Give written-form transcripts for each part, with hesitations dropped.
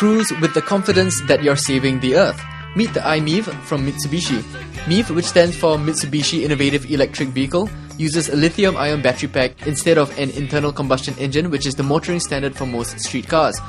Cruise with the confidence that you're saving the Earth. Meet the i-MiEV from Mitsubishi. MiEV, which stands for Mitsubishi Innovative Electric Vehicle, uses a lithium-ion battery pack instead of an internal combustion engine, which is the motoring standard for most street cars.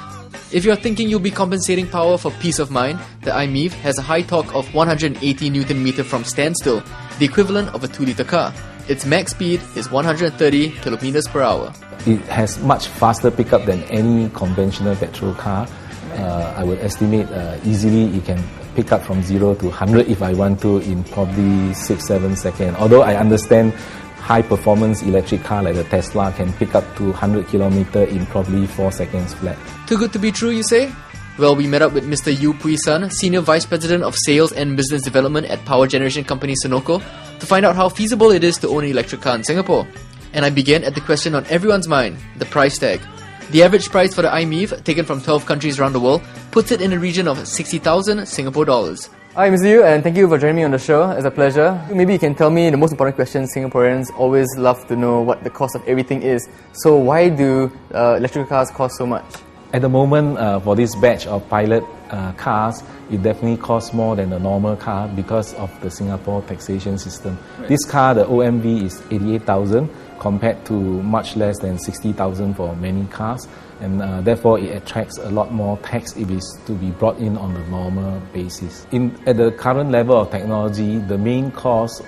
If you're thinking you'll be compensating power for peace of mind, the i-MiEV has a high torque of 180 Nm from standstill, the equivalent of a 2-litre car. Its max speed is 130 km per hour. It has much faster pickup than any conventional petrol car. I would estimate easily it can pick up from 0 to 100 if I want to in probably 6-7 seconds. Although I understand high performance electric car like the Tesla can pick up to 100 km in probably 4 seconds flat. Too good to be true, you say? Well, we met up with Mr. Yu Pui-san, Senior Vice President of Sales and Business Development at power generation company Sunoco, to find out how feasible it is to own an electric car in Singapore. And I began at the question on everyone's mind, the price tag. The average price for the i-MiEV, taken from 12 countries around the world, puts it in a region of 60,000 Singapore dollars. Hi Mr. Yu, and thank you for joining me on the show. It's a pleasure. Maybe you can tell me the most important question. Singaporeans always love to know what the cost of everything is. So why do electric cars cost so much? At the moment, for this batch of pilot cars, it definitely costs more than a normal car because of the Singapore taxation system. Right. This car, the OMV, is 88,000 compared to much less than 60,000 for many cars, and therefore it attracts a lot more tax if it's to be brought in on the normal basis. At the current level of technology, the main cost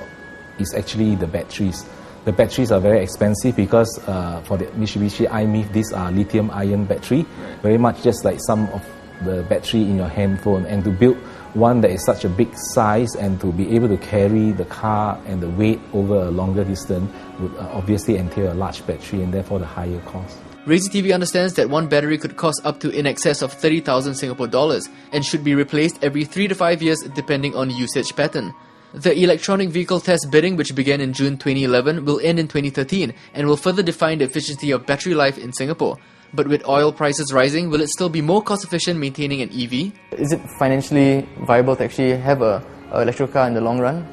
is actually the batteries. The batteries are very expensive because for the Mitsubishi i-MiEV, these are lithium-ion battery, very much just like some of the battery in your handphone. And to build one that is such a big size and to be able to carry the car and the weight over a longer distance would obviously entail a large battery and therefore the higher cost. Razy TV understands that one battery could cost up to in excess of 30,000 Singapore dollars and should be replaced every 3 to 5 years depending on usage pattern. The electronic vehicle test bidding, which began in June 2011, will end in 2013 and will further define the efficiency of battery life in Singapore. But with oil prices rising, will it still be more cost efficient maintaining an EV? Is it financially viable to actually have an electric car in the long run?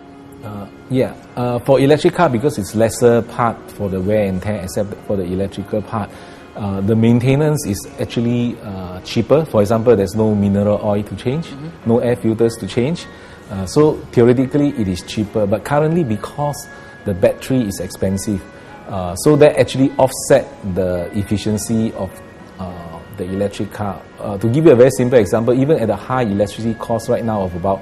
For electric car, because it's lesser part for the wear and tear except for the electrical part, the maintenance is actually cheaper. For example, there's no mineral oil to change, no air filters to change. So theoretically it is cheaper, but currently because the battery is expensive, so that actually offset the efficiency of the electric car. To give you a very simple example, even at a high electricity cost right now of about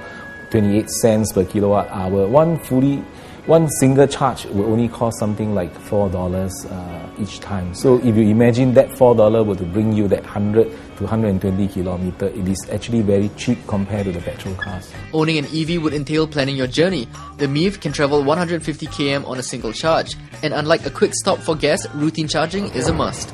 28 cents per kilowatt hour, one single charge will only cost something like $4 each time. So if you imagine that $4 were to bring you that 100 to 120 kilometers, it is actually very cheap compared to the petrol cars. Owning an EV would entail planning your journey. The MiEV can travel 150 km on a single charge, and unlike a quick stop for gas, routine charging is a must.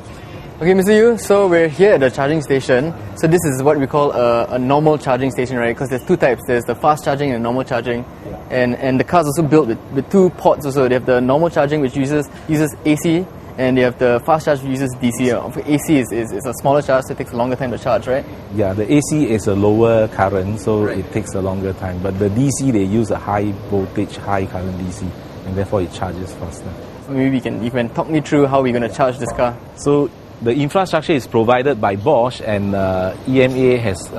Okay, Mr. Yu, so we're here at the charging station. So this is what we call a normal charging station, right? Because there's two types. There's the fast charging and normal charging. And the car's also built with two ports also. They have the normal charging, which uses AC, and they have the fast charge, which uses DC. AC is a smaller charge, so it takes a longer time to charge, right? Yeah, the AC is a lower current, so it takes a longer time. But the DC, they use a high voltage, high current DC, and therefore it charges faster. So maybe you can talk me through how we're going to charge this car. So the infrastructure is provided by Bosch, and EMA has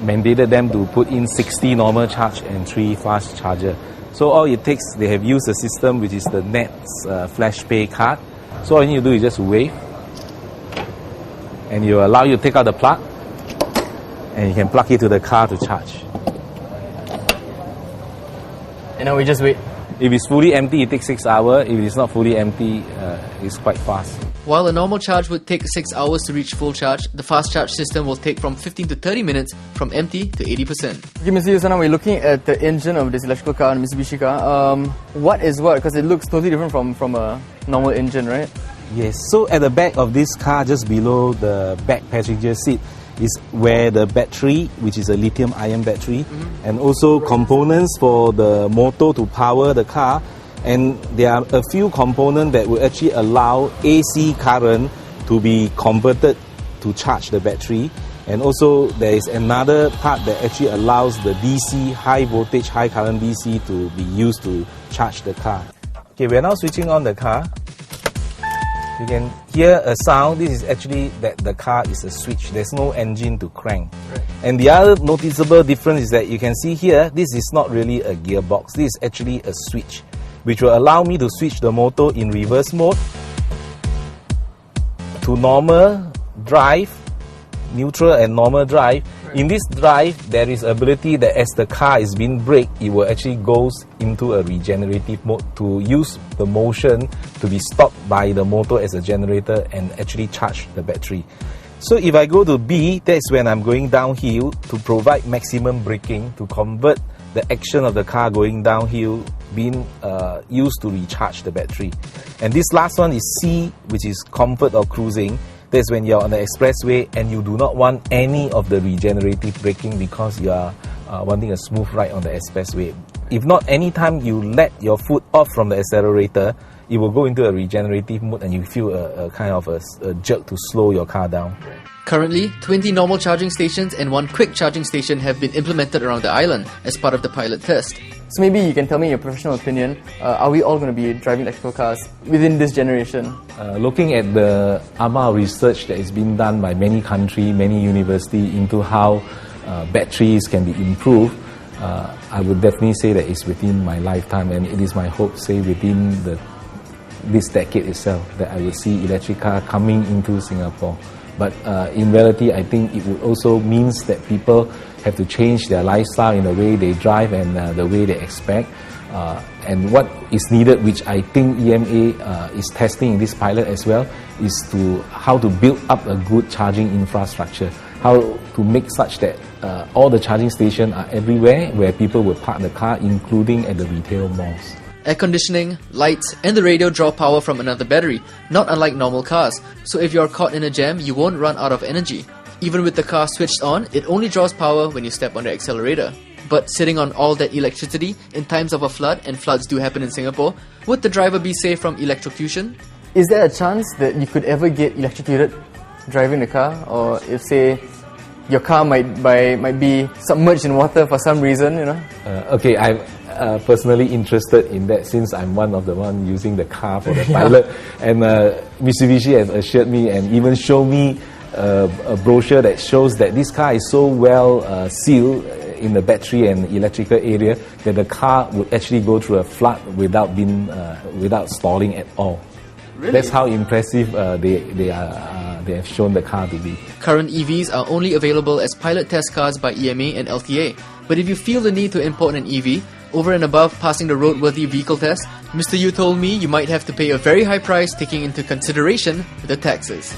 mandated them to put in 60 normal charge and 3 fast charger. So all it takes, they have used a system which is the NETS Flash Pay card. So all you need to do is just wave, and it will allow you to take out the plug, and you can plug it to the car to charge. And now we just wait. If it's fully empty, it takes 6 hours. If it's not fully empty, it's quite fast. While a normal charge would take 6 hours to reach full charge, the fast charge system will take from 15 to 30 minutes from empty to 80%. Okay, Mr. Yu, so now we're looking at the engine of this electrical car, Mitsubishi car. What is what? Because it looks totally different from a normal engine, right? Yes, so at the back of this car, just below the back passenger seat, is where the battery, which is a lithium-ion battery, and also components for the motor to power the car. And there are a few components that will actually allow AC current to be converted to charge the battery. And also there is another part that actually allows the DC, high voltage, high current DC to be used to charge the car. Okay, we are now switching on the car. You can hear a sound, this is actually that the car is a switch. There's no engine to crank. Right. And the other noticeable difference is that you can see here, this is not really a gearbox. This is actually a switch, which will allow me to switch the motor in reverse mode to normal drive, neutral and normal drive. In this drive, there is ability that as the car is being braked, it will actually goes into a regenerative mode to use the motion to be stopped by the motor as a generator and actually charge the battery. So if I go to B, that's when I'm going downhill to provide maximum braking to convert the action of the car going downhill being used to recharge the battery. And this last one is C, which is comfort or cruising. That's when you're on the expressway and you do not want any of the regenerative braking because you are wanting a smooth ride on the expressway. If not, anytime you let your foot off from the accelerator, it will go into a regenerative mode and you feel a kind of a jerk to slow your car down. Currently, 20 normal charging stations and 1 quick charging station have been implemented around the island as part of the pilot test. So maybe you can tell me your professional opinion, are we all going to be driving electrical cars within this generation? Looking at the amount of research that is being done by many countries, many universities into how batteries can be improved, I would definitely say that it's within my lifetime, and it is my hope, say within this decade itself, that I will see electric car coming into Singapore. But in reality, I think it would also means that people have to change their lifestyle in the way they drive and the way they expect. And what is needed, which I think EMA is testing in this pilot as well, is to how to build up a good charging infrastructure, how to make such that all the charging stations are everywhere where people will park the car, including at the retail malls. Air conditioning, lights, and the radio draw power from another battery, not unlike normal cars, so if you're caught in a jam, you won't run out of energy. Even with the car switched on, it only draws power when you step on the accelerator. But sitting on all that electricity in times of a flood, and floods do happen in Singapore, would the driver be safe from electrocution? Is there a chance that you could ever get electrocuted driving the car? Or if, say, your car might be submerged in water for some reason, you know? Okay, I'm personally interested in that since I'm one of the one using the car for the pilot. And Mitsubishi has assured me and even shown me a brochure that shows that this car is so well sealed in the battery and electrical area that the car would actually go through a flood without stalling at all. Really? That's how impressive they have shown the car to be. Current EVs are only available as pilot test cars by EMA and LTA. But if you feel the need to import an EV, over and above passing the roadworthy vehicle test, Mr. Yu told me you might have to pay a very high price taking into consideration the taxes.